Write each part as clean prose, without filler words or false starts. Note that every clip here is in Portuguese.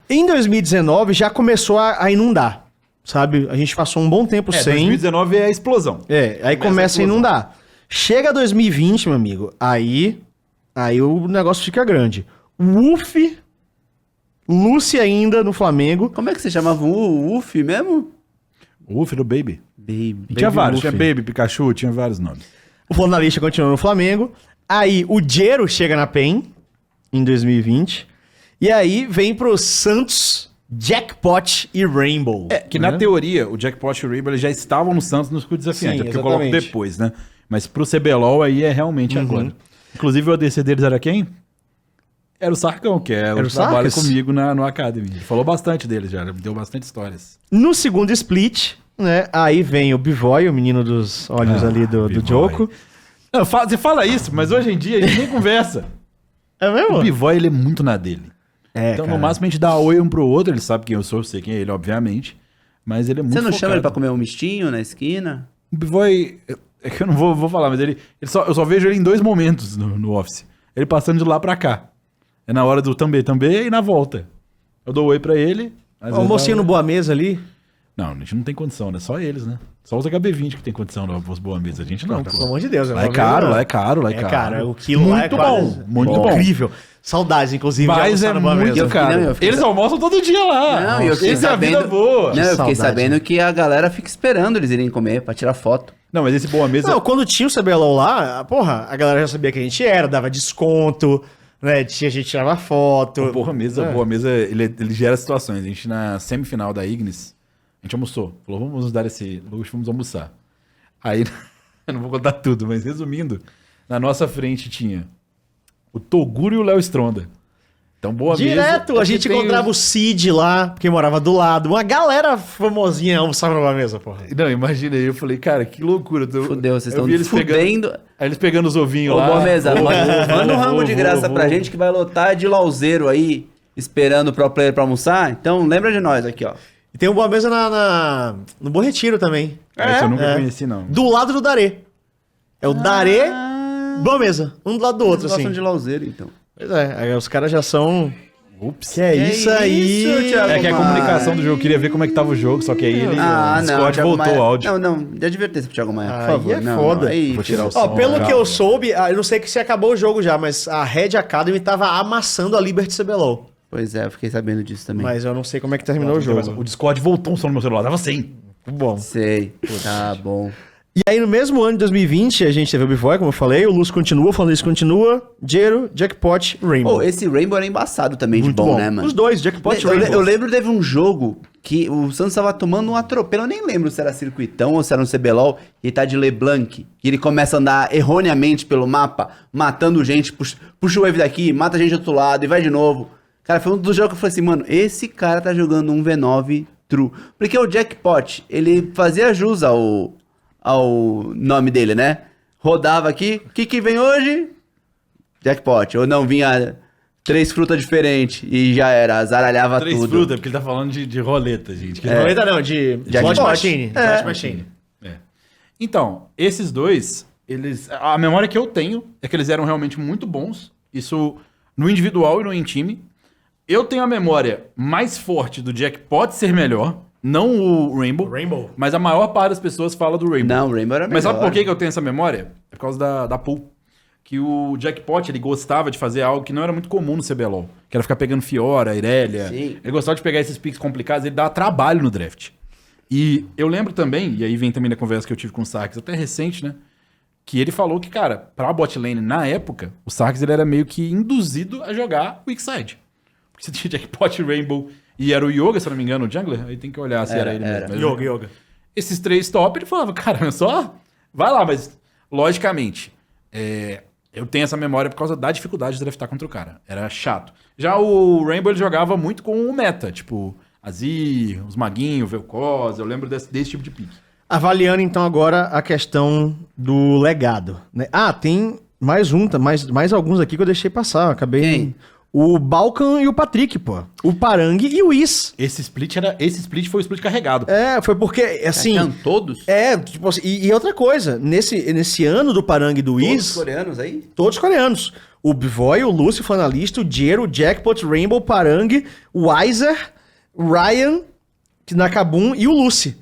Em 2019 já começou a inundar, sabe? A gente passou um bom tempo sem. 2019 é a explosão. Aí começa a inundar. Chega 2020, meu amigo, aí o negócio fica grande. Lucy ainda no Flamengo. Como é que você chamava o Uff mesmo? O Uff do Baby. Baby. E tinha vários, Luffy. tinha Baby, Pikachu, tinha vários nomes. O Flamengo continua no Flamengo. Aí o Jero chega na PEN em 2020. E aí vem pro Santos, Jackpot e Rainbow. Que na teoria, o Jackpot e o Rainbow eles já estavam no Santos no escudo desafiante. Sim, É porque eu coloco exatamente. depois, né? Mas pro CBLOL aí é realmente agora. Inclusive o ADC deles era quem? Era o Sarcão, que Era o trabalha Sarcas? comigo no Academy. Ele falou bastante deles já, deu bastante histórias. No segundo split, né? Aí vem o Bivoy, o menino dos olhos ali do Bivoy. Joko. Não, você fala isso, mas hoje em dia a gente nem conversa. É mesmo? O Bivoy, ele é muito na dele. Então, cara. no máximo, a gente dá oi um pro outro. Ele sabe quem eu sou, eu sei quem é ele, obviamente. Mas ele é muito Você não chama ele pra focado. comer um mistinho na esquina? O Bivoy... É que eu não vou falar, mas eu só vejo ele em 2 momentos no Office. Ele passando de lá pra cá. É na hora do também e na volta. Eu dou oi pra ele. O mocinho no Boa Mesa ali. Não, a gente não tem condição, né? Só eles, né? Só os HB20 que tem condição no Boa Mesa. A gente não, Pelo pô. amor de Deus. Lá é caro, lá é caro, lá é caro. Cara, o quilo lá é Muito quase... bom, muito bom. Incrível. Saudades, inclusive, de Mas almoçar é no Boa muito Mesa. caro. Não, eu fiquei Eles sabendo. almoçam todo dia lá. Não, e eu fiquei Essa é a vida sabendo. boa. Não, eu fiquei Saudade. sabendo que a galera fica esperando eles irem comer pra tirar foto. Não, mas esse Boa Mesa... Não, quando tinha o CBLOL lá, porra, a galera já sabia quem a gente era, dava desconto, né? Tinha gente que tirava foto. O Boa Mesa, ele gera situações. A gente, na semifinal da Ignis, a gente almoçou. Falou, vamos nos dar esse luxo, vamos almoçar. Aí, eu não vou contar tudo, mas resumindo, na nossa frente tinha o Toguro e o Léo Stronda. Então, Boa Mesa... Direto, a gente tem encontrava o Cid lá, porque morava do lado. Uma galera famosinha almoçava numa mesa, porra. Não, imagina aí, eu falei, cara, que loucura. Fudeu, vocês Eu estão vi eles fudendo. Aí eles pegando os ovinhos Ô, lá. Boa Mesa, Ovo, manda um ovo, rango de graça ovo, pra ovo. gente que vai lotar de lauzeiro aí, esperando o pro player pra almoçar. Então lembra de nós aqui, ó. E tem um Boa Mesa no Bom Retiro também. Esse eu nunca É. conheci, não. Do lado do Darê. É o Darê, Boa Mesa. Um do lado do outro, Vocês gostam assim. de lauzeiro, então. Pois é, aí os caras já são... Ups. Que é isso aí? isso, Thiago? É que a comunicação do jogo, eu queria ver como é que tava o jogo, só que aí ele, o Discord Thiago voltou Maia. o áudio. Não, de advertência pro Thiago Maia, por Aí favor. é Não, foda. aí, Vou tirar o Ó, som. pelo Calma. que eu soube, eu não sei se acabou o jogo já, mas a Red Academy tava amassando a Liberty CBLOL. Pois é, eu fiquei sabendo disso também. Mas eu não sei como é que terminou o jogo. O Discord voltou o som no meu celular, tava sem. Muito bom. Sei. Tá bom. E aí, no mesmo ano de 2020, a gente teve o Bivoy, como eu falei, o Luz continua, o Flanders continua, Jero, Jackpot, Rainbow. Pô, esse Rainbow era embaçado também de bom, né, mano? Os dois, Jackpot e Eu Rainbow. lembro teve um jogo que o Santos tava tomando um atropelo, eu nem lembro se era circuitão ou se era um CBLOL, e ele tá de LeBlanc, e ele começa a andar erroneamente pelo mapa, matando gente, puxa o wave daqui, mata gente do outro lado e vai de novo. Cara, foi um dos jogos que eu falei assim, mano, esse cara tá jogando um V9 true. Porque o Jackpot, ele fazia jus ao nome dele, né? Rodava aqui, o que vem hoje? Jackpot. Ou não, vinha 3 frutas diferentes e já era, zaralhava 3 tudo. frutas, porque ele tá falando de roleta, gente. Não, ainda não, de Jackpot. Slot Machine. É. Slot Machine. É. Então, esses dois, eles... A memória que eu tenho é que eles eram realmente muito bons. Isso no individual e no em time. Eu tenho a memória mais forte do Jackpot ser melhor, não o Rainbow. Rainbow. Mas a maior parte das pessoas fala do Rainbow. Não, o Rainbow era melhor. Mas sabe por que eu tenho essa memória? É por causa da pool. Que o Jackpot, ele gostava de fazer algo que não era muito comum no CBLOL. Que era ficar pegando Fiora, Irelia. Sim. Ele gostava de pegar esses picks complicados, ele dava trabalho no draft. E eu lembro também, e aí vem também da conversa que eu tive com o Sarkis, até recente, né? Que ele falou que, cara, pra bot lane, na época, o Sarkis ele era meio que induzido a jogar weak side. Porque você tinha Jackpot, Rainbow e era o Yoga, se eu não me engano, o jungler. Aí tem que olhar se era ele mesmo. Mas Yoga. esses 3 top, ele falava, cara, é só vai lá, mas logicamente, eu tenho essa memória por causa da dificuldade de draftar contra o cara. Era chato. Já o Rainbow, ele jogava muito com o meta, tipo Azir, os maguinhos, Vel'Koz, eu lembro desse tipo de pique. Avaliando então agora a questão do legado, né? Ah, tem mais mais alguns aqui que eu deixei passar, eu acabei... Quem? O Balkan e o Patrick, pô. O Parang e o Is. Esse split foi o split carregado. Foi porque, assim... São todos? Tipo assim, e outra coisa, nesse ano do Parang e do Todos Is... coreanos aí? Todos coreanos. o Bivoy, o Lúcio, o Flanalista, o Jero, o Jackpot, o Rainbow, o Parang, o Weiser, o Ryan, Nakabum e o Lucy.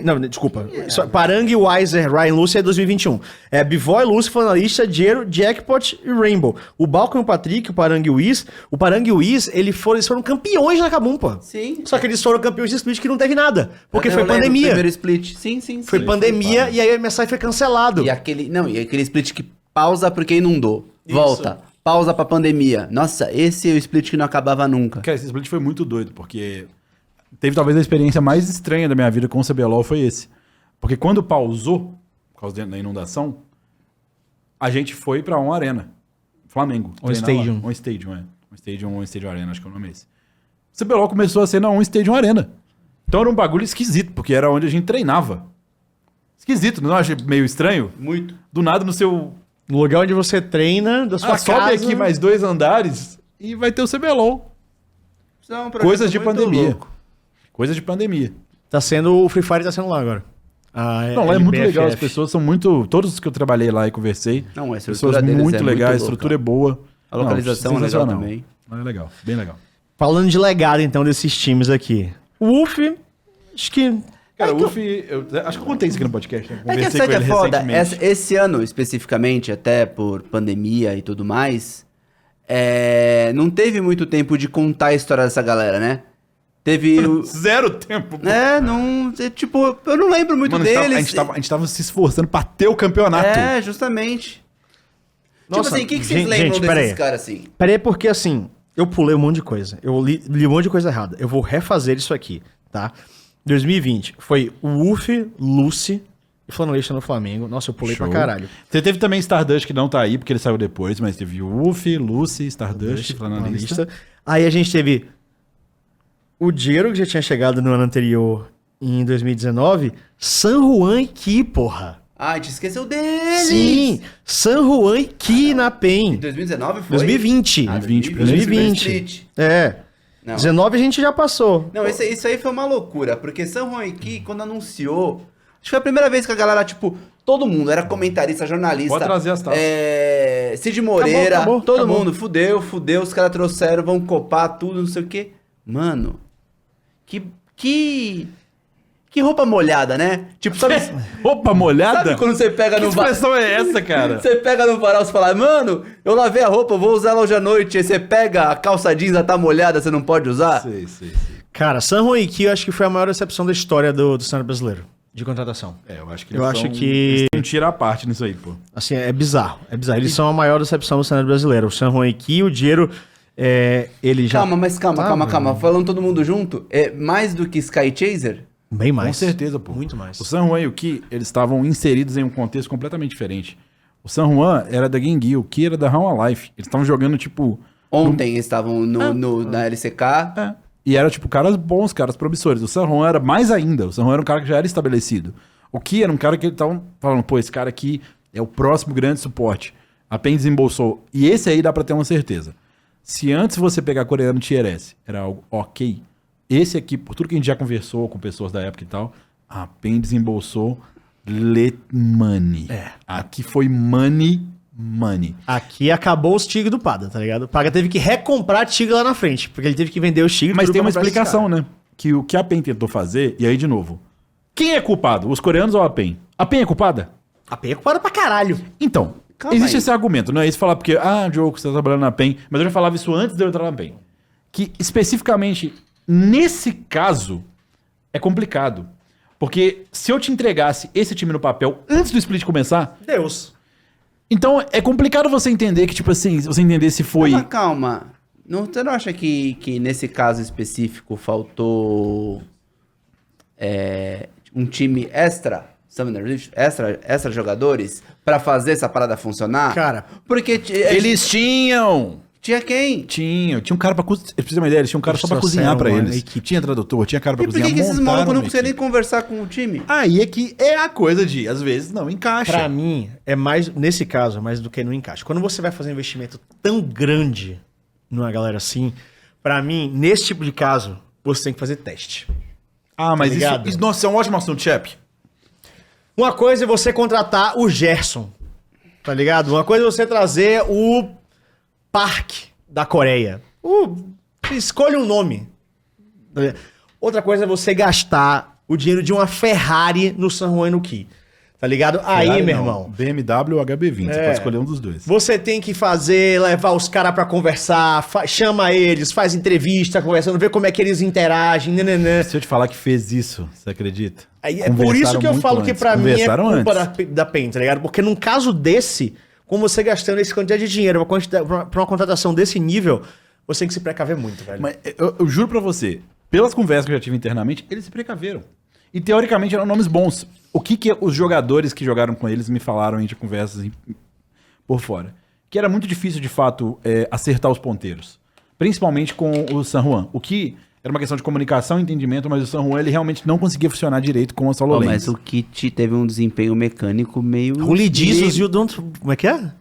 Não, desculpa. Parang, Weiser, Ryan, Lucy é 2021. É Bivoy, Lucy, Flanalista, Jero, Jackpot e Rainbow. O Balcon e o Patrick, o Parang e o Wiz. O Parang e o Wiz, eles foram campeões na Nakabum, pô. Sim. Só que eles foram campeões de split que não teve nada. Porque Eu foi lembro do pandemia. primeiro split. Sim. Foi pandemia e aí o MSI foi cancelado. E aquele split que pausa porque inundou. Volta. Pausa pra pandemia. Nossa, esse é o split que não acabava nunca. Cara, esse split foi muito doido, porque teve talvez a experiência mais estranha da minha vida com o CBLOL foi esse. Porque quando pausou, por causa da inundação, a gente foi pra uma arena. Flamengo. On Stadium. On Stadium Arena, acho que é o nome desse. O CBLOL começou a ser na On Stadium Arena. Então era um bagulho esquisito, porque era onde a gente treinava. Esquisito, não acha meio estranho? Muito. Do nada no seu... No lugar onde você treina, da sua casa. sobe aqui mais 2 andares e vai ter o CBLOL. Isso é um projeto Coisas de muito pandemia. louco. Coisas de pandemia. Tá sendo, o Free Fire tá sendo lá agora. Não, lá é muito legal, as pessoas são muito... Todos os que eu trabalhei lá e conversei, Não, a estrutura pessoas deles muito é legais, a muito estrutura é louca. boa. A localização é legal sensacional. também. É legal, bem legal. Falando de legado, então, desses times aqui. O Wolf, acho que... Cara, o Uff, acho que eu contei isso aqui no podcast, né? É que Conversei sabe com que ele é foda? recentemente. Esse ano, especificamente, até por pandemia e tudo mais, não teve muito tempo de contar a história dessa galera, né? Teve... Zero tempo. pô. Tipo, eu não lembro muito Mano, deles. a gente tava se esforçando pra ter o campeonato. Justamente. Nossa, tipo assim, o que vocês gente, lembram pera desses aí. caras assim? Peraí, porque assim, eu pulei um monte de coisa. Eu li um monte de coisa errada. Eu vou refazer isso aqui, tá? 2020 foi o Wolf, Lucy e Flanalista no Flamengo. Nossa, eu pulei Show. pra caralho. Você teve também Stardust, que não tá aí, porque ele saiu depois, mas teve o Luffy, Lucy, Stardust, Flanalista. Aí a gente teve o Jero, que já tinha chegado no ano anterior, em 2019. San Juan e Ki, porra. Ah, a gente esqueceu deles! Sim, San Juan e Ki na Em PEN. 2019 foi? 2020. 2020. É. Não. 19 a gente já passou. Não, isso aí foi uma loucura, porque San Juan Ki, quando anunciou, acho que foi a primeira vez que a galera, tipo, todo mundo, era comentarista, jornalista. Pode trazer as taças. Cid Moreira, Acabou, todo acabou. mundo, fudeu, os caras trouxeram, vão copar tudo, não sei o quê. Mano, que roupa molhada, né? Tipo, sabe... Roupa molhada? Sabe quando você pega Que no varal? expressão é essa, cara? Você pega no varal e fala, mano, eu lavei a roupa, eu vou usar ela hoje à noite. Aí você pega a calça jeans, ela tá molhada, você não pode usar? Sei. Cara, San Juan e Ki eu acho que foi a maior decepção da história do cenário brasileiro de contratação. Eu acho que Eu acho que- eles têm um tiro à parte nisso aí, pô. Assim, é bizarro. É bizarro. Eles são a maior decepção do cenário brasileiro. O San Juan e Ki, o Jero, ele já... Calma. Falando todo mundo junto, é mais do que Sky Chaser? Bem mais. Com certeza, pô. Muito mais. O San Juan e o Ki, eles estavam inseridos em um contexto completamente diferente. O San Juan era da Gengi, o Ki era da How Life. Eles estavam jogando, tipo... Ontem eles estavam na LCK. E era, tipo, caras bons, caras promissores. O San Juan era mais ainda. O San Juan era um cara que já era estabelecido. O Ki era um cara que eles estavam falando, pô, esse cara aqui é o próximo grande suporte. A PEN desembolsou. E esse aí dá pra ter uma certeza. Se antes você pegar coreano Tier S, era algo ok. Esse aqui, por tudo que a gente já conversou com pessoas da época e tal, a PEN desembolsou money. Aqui foi money. Aqui acabou os tigres do Pada, tá ligado? O Pada teve que recomprar tigre lá na frente, porque ele teve que vender os tigres. Mas tudo tem pra uma comprar esses explicação, né? Que o que a PEN tentou fazer, e aí de novo, quem é culpado? Os coreanos ou a PEN? A PEN é culpada? caras. A PEN é culpada pra caralho. Então, Calma existe aí. esse argumento, não é isso falar porque, Diogo, você tá trabalhando na PEN, mas eu já falava isso antes de eu entrar na PEN. Que especificamente, nesse caso, é complicado. Porque se eu te entregasse esse time no papel antes do split começar, Deus. então é complicado você entender que, tipo assim, você entender se foi... Calma. Você não acha que nesse caso específico faltou um time extra? Extra jogadores pra fazer essa parada funcionar? Cara, porque Eles tinham! tinha quem? Tinha um cara pra cozinhar. Pra você ter uma ideia, eles tinham um cara Eles só pra cozinhar pra trouxeram uma eles. equipe. Tinha tradutor, tinha cara pra E por cozinhar. que esses montaram malucos não uma conseguem nem equipe. conversar com o time? Aí é que é a coisa de, às vezes, não encaixa. pra mim, é mais, nesse caso, mais do que no encaixe. Quando você vai fazer um investimento tão grande numa galera assim, pra mim, nesse tipo de caso, você tem que fazer teste. Ah, mas ligado? isso, nossa, é um ótimo assunto, Chep. Uma coisa é você contratar o Gerson, tá ligado? Uma coisa é você trazer Park da Coreia. Escolha um nome. Outra coisa é você gastar o dinheiro de uma Ferrari no San Juan no Ki. Tá ligado? Aí, Ferrari meu não, irmão. BMW ou HB20, você pode escolher um dos dois. Você tem que levar os caras pra conversar, chama eles, faz entrevista, conversando, vê como é que eles interagem, nananã. Se eu te falar que fez isso, você acredita? Aí, é por isso que eu falo que pra mim é Conversaram culpa antes. da PEN, tá ligado? Porque num caso desse, como você gastando esse quantidade de dinheiro pra uma contratação desse nível, você tem que se precaver muito, velho. Mas eu juro pra você, pelas conversas que eu já tive internamente, eles se precaveram. E teoricamente eram nomes bons. O que os jogadores que jogaram com eles me falaram aí de conversas por fora? Que era muito difícil, de fato, acertar os ponteiros. Principalmente com o San Juan. O que era uma questão de comunicação e entendimento, mas o San Juan ele realmente não conseguia funcionar direito com a Solo Lanes. Mas o Kit teve um desempenho mecânico meio... Holy Jesus e o Don't... Como é que é?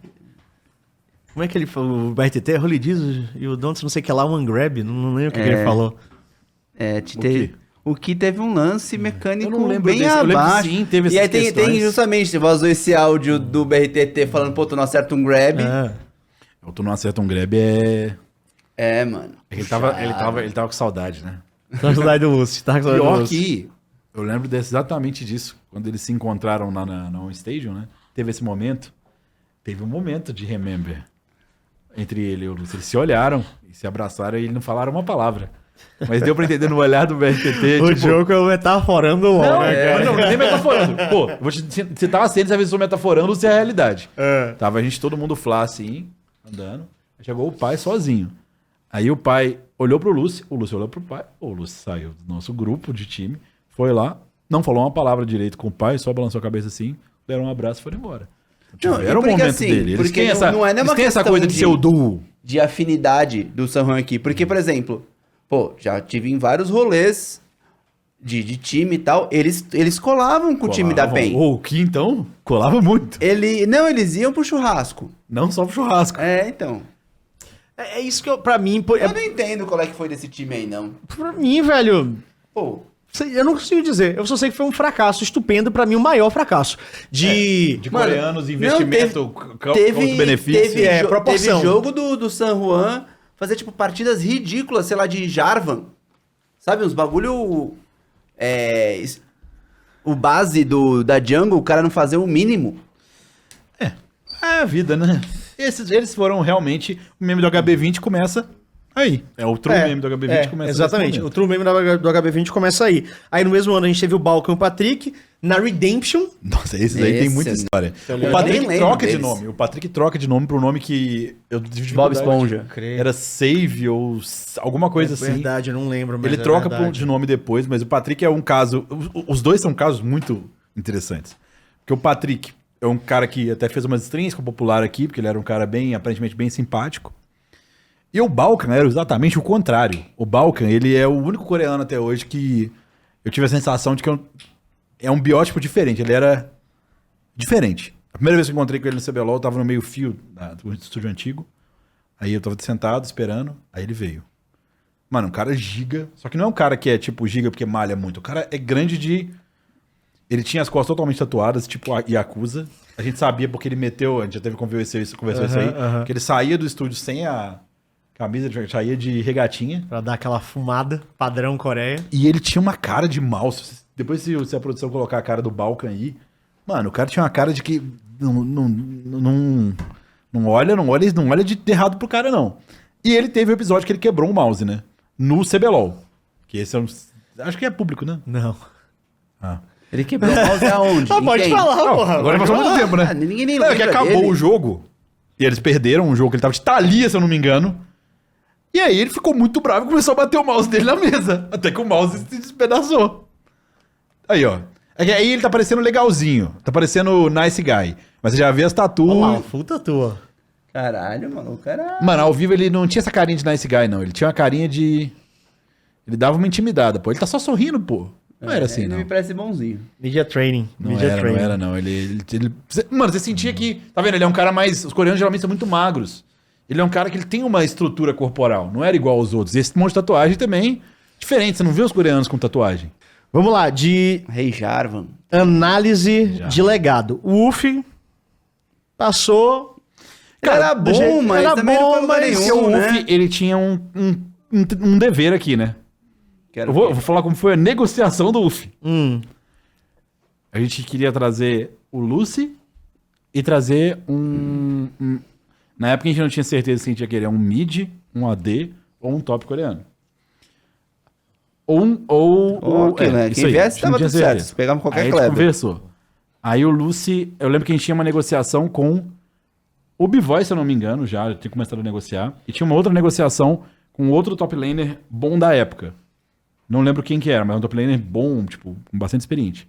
Como é que ele falou? O BRTT é Holy Jesus e o Don't não sei o que lá, One Grab. Não lembro o que ele falou. O que teve um lance mecânico Eu não lembro bem desse. Eu lembro que abaixo. sim, teve e aí essas tem questões. justamente, você vazou esse áudio do BRTT falando, pô, tu não acerta um grab. Tu não acerta um grab Mano. Ele tava com saudade, né? Tá com saudade do Lúcio. Tá com saudade do Pior Lúcio. que eu lembro exatamente disso. Quando eles se encontraram lá na On Stadium, né? Teve esse momento. Teve um momento de remember entre ele e o Lúcio. Eles se olharam e se abraçaram e eles não falaram uma palavra. Mas deu pra entender no olhar do BRTT. O jogo é o metaforando o LoL, Não, né, cara? não nem metaforando. Pô, eu vou te citar a cena, você vai ver se eu tô metaforando ou se é a realidade. Tava a gente, todo mundo flá assim, andando. Aí chegou o pai sozinho. Aí o pai olhou pro Lúcio, o Lúcio olhou pro pai, o Lúcio saiu do nosso grupo de time, foi lá, não falou uma palavra direito com o pai, só balançou a cabeça assim, deram um abraço e foram embora. Era o porque momento assim, dele. Eles porque têm essa, não é nem eles uma têm essa questão coisa de ser o duo. De afinidade do San Juan aqui. Porque, por exemplo, já tive em vários rolês de time e tal, eles colavam com o time da PEN. O que então? Colava muito. Eles iam pro churrasco. Não só pro churrasco. Então. É isso que pra mim... Eu não entendo qual é que foi desse time aí, não. Pra mim, velho... Pô... Eu não consigo dizer. Eu só sei que foi um fracasso estupendo, pra mim, o maior fracasso. De coreanos, investimento, custo-benefício. proporção. Teve jogo do San Juan fazer, tipo, partidas ridículas, sei lá, de Jarvan. Sabe, uns bagulho... o base da jungle, o cara não fazer o mínimo. É a vida, né? Eles foram realmente... O meme do HB20 começa aí. É o true meme do HB20 começa exatamente. O true meme do HB20 começa aí. Aí no mesmo ano a gente teve o Balkan e o Patrick na Redemption. Nossa, esse daí tem muita história. O Patrick troca de nome. O Patrick troca de nome pro nome que eu tive Bob Esponja. Era Save ou alguma coisa assim. Verdade, eu não lembro. Mas ele troca de nome depois, mas o Patrick é um caso... Os dois são casos muito interessantes. Porque o Patrick é um cara que até fez umas strings com o popular aqui, porque ele era um cara aparentemente bem simpático. E o Balkan era exatamente o contrário. O Balkan, ele é o único coreano até hoje que eu tive a sensação de que é um biótipo diferente. Ele era diferente. A primeira vez que eu encontrei com ele no CBLOL, eu tava no meio fio do estúdio antigo. Aí eu tava sentado, esperando. Aí ele veio. Mano, um cara giga. Só que não é um cara que é tipo giga porque malha muito. O cara é grande de... Ele tinha as costas totalmente tatuadas, tipo a Yakuza. A gente sabia porque ele meteu... A gente já teve conversou isso aí. Que ele saía do estúdio sem a... camisa, saía de regatinha. Pra dar aquela fumada, padrão Coreia. E ele tinha uma cara de mouse. Depois, se a produção colocar a cara do Balkan aí... Mano, o cara tinha uma cara de que... Não olha de errado pro cara, não. E ele teve o episódio que ele quebrou um mouse, né? No CBLOL. Que esse é um... Acho que é público, né? Não. Ele quebrou o mouse aonde? Pode falar, porra. Agora passou muito tempo, né? Ninguém nem Não, é lembra que acabou dele. o jogo. E eles perderam um jogo que ele tava de Thalia, se eu não me engano. E aí ele ficou muito bravo e começou a bater o mouse dele na mesa. Até que o mouse se despedaçou. Aí, ó. É que aí ele tá parecendo legalzinho. Tá parecendo nice guy. Mas você já vê as tatu. Olha lá, full tatu. Caralho, mano, o cara... Mano, ao vivo ele não tinha essa carinha de nice guy, não. Ele tinha uma carinha de... Ele dava uma intimidada, pô. Ele tá só sorrindo, pô. Não era assim, ele não. me parece bonzinho. Media training. Não era, não. Mano, você sentia que... Tá vendo? Ele é um cara mais... Os coreanos geralmente são muito magros. Ele é um cara que ele tem uma estrutura corporal. Não era igual aos outros. Esse monte de tatuagem também... Diferente. Você não vê os coreanos com tatuagem. Vamos lá, de Rei Jarvan. análise de legado. O Uff passou... Era bom, jeito- mas era também não bom, foi lugar mas Porque nenhum, o né? Uff, ele tinha um dever aqui, né? Quero Eu vou falar como foi a negociação do Uff. Hum. A gente queria trazer o Lucy e trazer na época a gente não tinha certeza se a gente ia querer um mid, um AD ou um top coreano. Ok, né? isso Quem aí, viesse a gente não tava tinha tudo certo. certeza. Se pegava qualquer Aí a gente Kleber. conversou. Aí o Lucy, eu lembro que a gente tinha uma negociação com o B-Voice, se eu não me engano, já tinha começado a negociar. E tinha uma outra negociação com outro top laner bom da época. Não lembro quem que era, mas um top laner bom, tipo, com bastante experiente.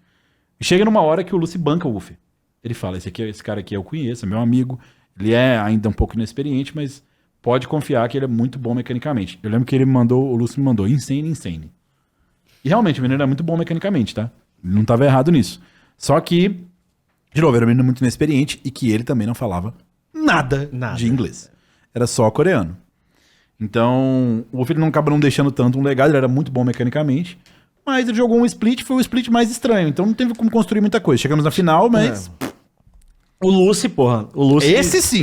E chega numa hora que o Lucy banca o Uff. Ele fala, esse cara aqui eu conheço, é meu amigo. Ele é ainda um pouco inexperiente, mas pode confiar que ele é muito bom mecanicamente. Eu lembro que o Lucy me mandou Insane. E realmente, o menino era muito bom mecanicamente, tá? Ele não tava errado nisso. Só que, de novo, era um menino muito inexperiente e que ele também não falava nada. De inglês. Era só coreano. Então, o Wolf ele não acaba não deixando tanto um legado, ele era muito bom mecanicamente, mas ele jogou um split, foi o split mais estranho, então não teve como construir muita coisa. Chegamos na final, mas... O Lucy, porra. O Lucy, Esse sim.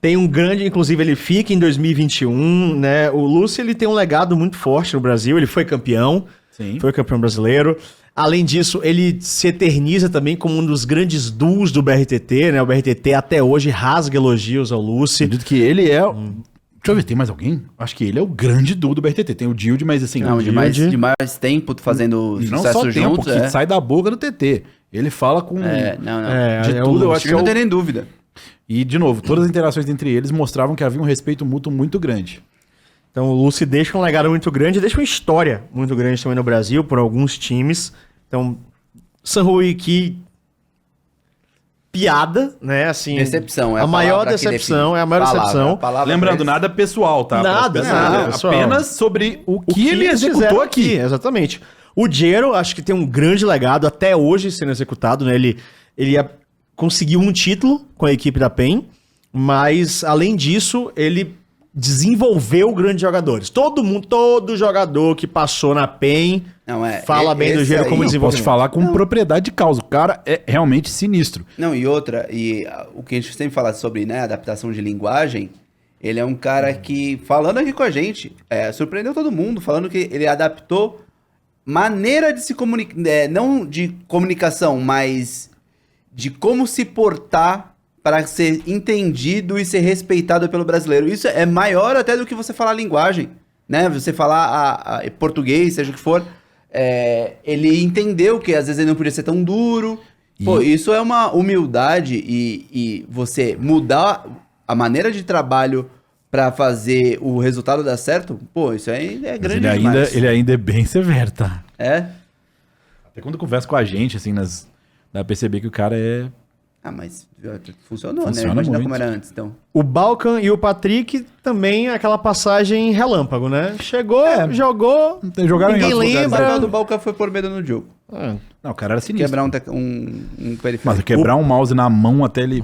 Tem um grande, inclusive ele fica em 2021, né? O Lucy, ele tem um legado muito forte no Brasil, ele foi campeão. Sim. Foi campeão brasileiro. Além disso, ele se eterniza também como um dos grandes duos do BRTT, né? O BRTT até hoje rasga elogios ao Lucy. Acredito que ele é... Deixa eu ver, tem mais alguém? Acho que ele é o grande duo do BRTT. Tem o Dilde, mas assim... Não, o de mais tempo fazendo não sucesso só tempo, juntos, que sai da boca do TT. Ele fala com... Não. de é tudo, eu acho Acho que é não o... tem nem dúvida. E, de novo, todas as interações entre eles mostravam que havia um respeito mútuo muito grande. Então o Lucy deixa um legado muito grande, deixa uma história muito grande também no Brasil, por alguns times. Então, Sanhui que piada, né? Assim, Decepção, é a a maior palavra que decepção, define. é a maior Palavra, decepção. palavra Lembrando, pra nada pessoal, tá? Nada, Nada, pessoal. apenas sobre o que ele eles executou fizeram aqui. Exatamente. O Jero, acho que tem um grande legado até hoje sendo executado, né? Ele conseguiu um título com a equipe da PEN, mas além disso, ele desenvolveu grandes jogadores. Todo jogador que passou na PEN Não, fala bem do esse Jero aí- como Eu posso desenvolvimento. falar com propriedade de causa. O cara é realmente sinistro. Não, e outra, o que a gente sempre fala sobre, né, adaptação de linguagem, ele é um cara que, falando aqui com a gente, surpreendeu todo mundo, falando que ele adaptou maneira de se comunicar, não de comunicação, mas de como se portar para ser entendido e ser respeitado pelo brasileiro. Isso é maior até do que você falar a linguagem, né? Você falar português, seja o que for. Ele entendeu que às vezes ele não podia ser tão duro. Pô, isso é uma humildade e você mudar a maneira de trabalho para fazer o resultado dar certo, pô, isso aí é Mas grande ele demais. ainda é bem severo, tá? É? Até quando conversa com a gente, assim, dá pra perceber que o cara é... Ah, mas funcionou, Funciona né? Imagina muito. como era antes, então. O Balkan e o Patrick também aquela passagem relâmpago, né? Chegou, jogou, Jogaram em ninguém outros lugares. O lembra. papel do Balca foi por medo no jogo. Ah, Não, o cara era sinistro. Quebrar um periférico. Mas quebrar um mouse na mão até ele...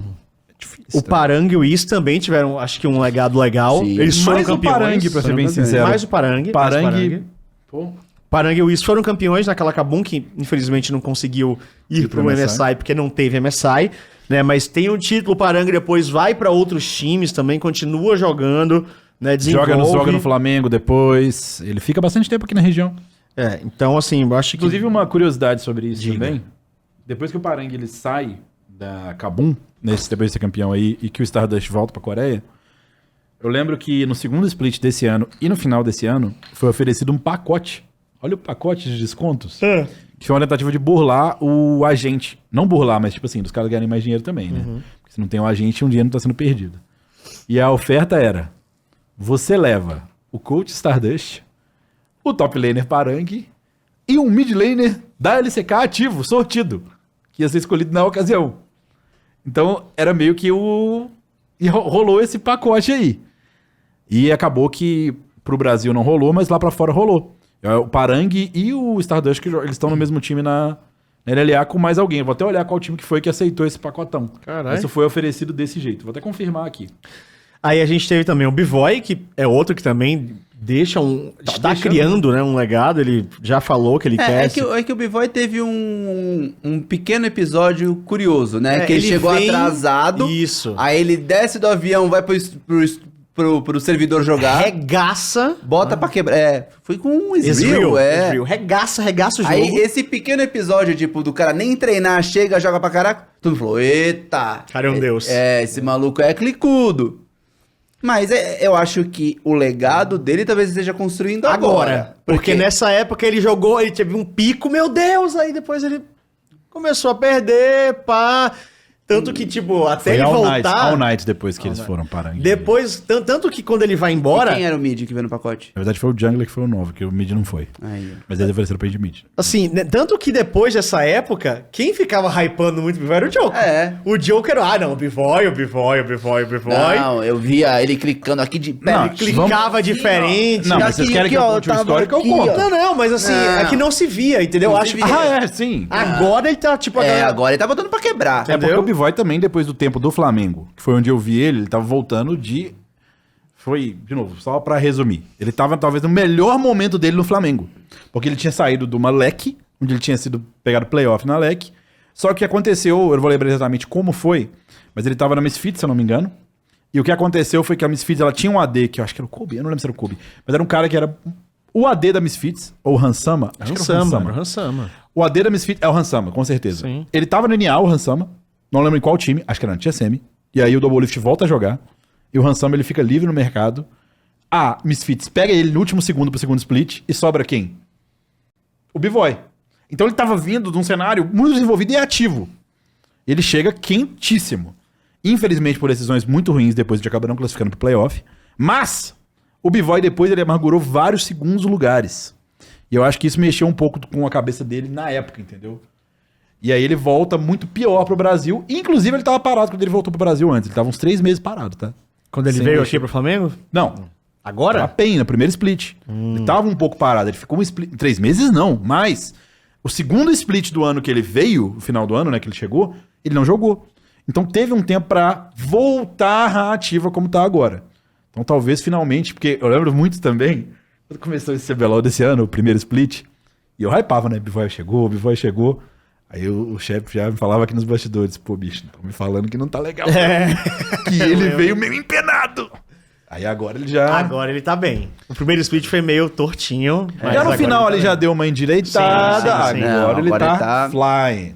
É difícil. O Parang e o Is também tiveram, acho que um legado legal. Sim. Eles foram Mais o campeões. Parang, pra ser Foram bem campeões. sincero. Mais o Parang. Parang... Pô, Parang e o Is foram campeões naquela Kabum, que infelizmente não conseguiu ir pro MSI porque não teve MSI, né? Mas tem um título, o Parang depois vai pra outros times também, continua jogando, né? joga no Flamengo depois. Ele fica bastante tempo aqui na região. Então assim, eu acho que... Inclusive, uma curiosidade sobre isso Diga. também. Depois que o Parang ele sai da Kabum, depois de ser campeão aí, e que o Stardust volta pra Coreia, eu lembro que no segundo split desse ano e no final desse ano, foi oferecido um pacote. Olha o pacote de descontos. Que foi uma tentativa de burlar o agente. Não burlar, mas tipo assim, dos caras ganharem mais dinheiro também, né? Porque se não tem um agente, um dinheiro não tá sendo perdido. E a oferta era: você leva o coach Stardust, o top laner Parang e um mid laner da LCK ativo, sortido, que ia ser escolhido na ocasião. Então, era meio que e rolou esse pacote aí. E acabou que pro Brasil não rolou, mas lá pra fora rolou. O Parang e o Stardust, que eles estão no mesmo time na LLA com mais alguém. Eu vou até olhar qual time que foi que aceitou esse pacotão. Caralho. Isso foi oferecido desse jeito. Vou até confirmar aqui. Aí a gente teve também o Bivoy, que é outro que também está deixando. criando, né, um legado, ele já falou que ele quer... É que o B-Boy teve um pequeno episódio curioso, né? É, que ele chegou vem- atrasado. Isso. Aí ele desce do avião, vai pro servidor jogar. Regaça... Bota pra quebrar. Foi com um Ezreal, Ezreal, Regaça o jogo. Aí esse pequeno episódio, tipo, do cara nem treinar, chega, joga pra caraca, todo mundo falou, eita. Cara, é um deus. Esse maluco é clicudo. Mas eu acho que o legado dele talvez esteja construindo agora. Porque nessa época ele jogou, ele teve um pico, meu Deus, aí depois ele começou a perder, pá. Tanto que, tipo, até Foi ele All Night, voltar... All Night depois que eles foram parar. Depois, tanto que quando ele vai E embora... quem era o mid que veio no pacote? Na verdade foi o Jungler que foi o novo, que o mid não foi. Aí, ó. Mas eles ofereceram pra ir de mid. Assim, né, tanto que depois dessa época, quem ficava hypando muito o Bivoy era o Joker. É. O Joker, não, o Bivoy. Não, eu via ele clicando aqui de pé. Não, ele Clicava diferente. Não, E mas vocês aqui, querem que eu ó, conte o tava histórico, eu aqui, conto. ó. Não, mas assim, Não. é que não se via, entendeu? Eu Não acho se que via. Sim. agora ele tá, tipo... Agora ele tá botando pra quebrar. É porque Entendeu? o B-Boy também, depois do tempo do Flamengo, que foi onde eu vi ele tava voltando de... Foi, de novo, só pra resumir. Ele tava talvez no melhor momento dele no Flamengo. Porque ele tinha saído de uma LEC, onde ele tinha sido pegado playoff na LEC. Só que o que aconteceu, eu não vou lembrar exatamente como foi, mas ele tava na Misfits, se eu não me engano. E o que aconteceu foi que a Misfits, ela tinha um AD, que eu acho que era o Kobe, eu não lembro se era o Kobe. Mas era um cara que era o AD da Misfits, ou o Hansama. Acho que era o Hansama. O AD da Misfits é o Hansama, com certeza. Sim. Ele tava no NA, o Hansama. Não lembro em qual time, acho que era na TSM. E aí o Doublelift volta a jogar. E o Hansama ele fica livre no mercado. A Misfits pega ele no último segundo pro segundo split. E sobra quem? O B-Boy. Então ele tava vindo de um cenário muito desenvolvido e ativo. Ele chega quentíssimo. Infelizmente por decisões muito ruins depois de acabar não classificando pro playoff. Mas o B-Boy depois ele amargurou vários segundos lugares. E eu acho que isso mexeu um pouco com a cabeça dele na época, entendeu? E aí ele volta muito pior pro Brasil. Inclusive, ele tava parado quando ele voltou pro Brasil antes. Ele tava uns 3 meses parado, tá? Quando ele Sem veio mexer. aqui pro Flamengo? Não. Agora? A PEN, na primeira split. Ele tava um pouco parado. Ele ficou 3 meses, não. Mas o segundo split do ano que ele veio, no final do ano, né, que ele chegou, ele não jogou. Então teve um tempo pra voltar à ativa como tá agora. Então talvez finalmente, porque eu lembro muito também, quando começou esse CBLOL desse ano, o primeiro split, e eu hypava, né? B-Boy chegou. Aí o chefe já me falava aqui nos bastidores, pô, bicho, estão me falando que não tá legal. Que ele veio meio empenado. Aí agora ele já... Agora ele tá bem. O primeiro split foi meio tortinho. mas já no agora final ele tá ele bem. já deu uma endireitada, Sim, sim, sim. agora, Não, ele agora tá ele tá- flying.